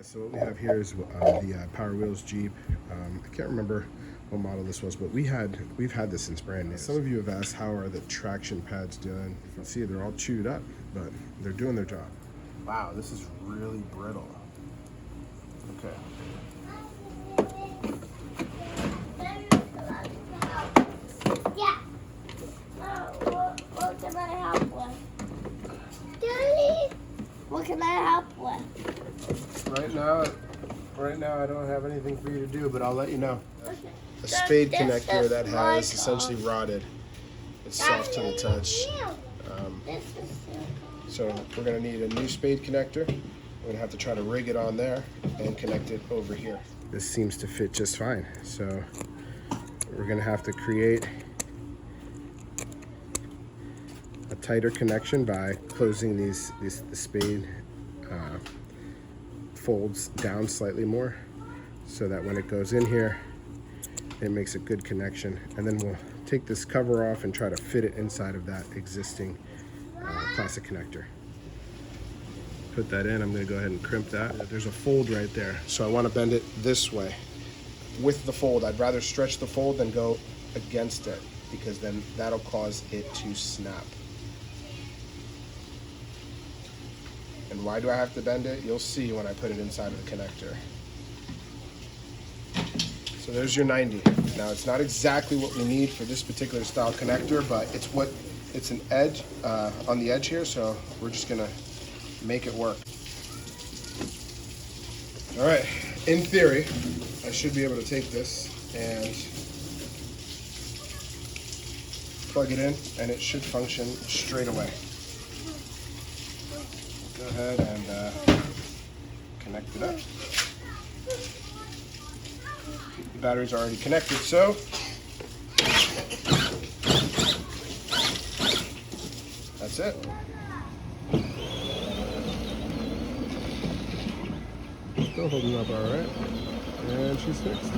So what we have here is the Powerwheel Jeep. I can't remember what model this was, but we've had this since brand new. Some of you have asked, how are the traction pads doing? You can see they're all chewed up, but they're doing their job. Wow, this is really brittle. Okay. Yeah. What can I help with? Daddy, what can I help with? Right now I don't have anything for you to do, but I'll let you know. Okay. A spade This connector is that my has essentially rotted. It's soft to the touch. This is So we're gonna need a new spade connector. We're gonna have to try to rig it on there and connect it over here. This seems to fit just fine. So we're gonna have to create a tighter connection by closing the spade folds down slightly more, so that when it goes in here, it makes a good connection. And then we'll take this cover off and try to fit it inside of that existing plastic connector. Put that in. I'm going to go ahead and crimp that. There's a fold right there, so I want to bend it this way with the fold. I'd rather stretch the fold than go against it, because then that'll cause it to snap. And why do I have to bend it? You'll see when I put it inside of the connector. So there's your 90. Now it's not exactly what we need for this particular style connector, but it's an edge on the edge here, so we're just gonna make it work. All right, in theory, I should be able to take this and plug it in, and it should function straight away. Go ahead and connect it up. The battery's already connected, so that's it. Still holding up all right, and she's fixed.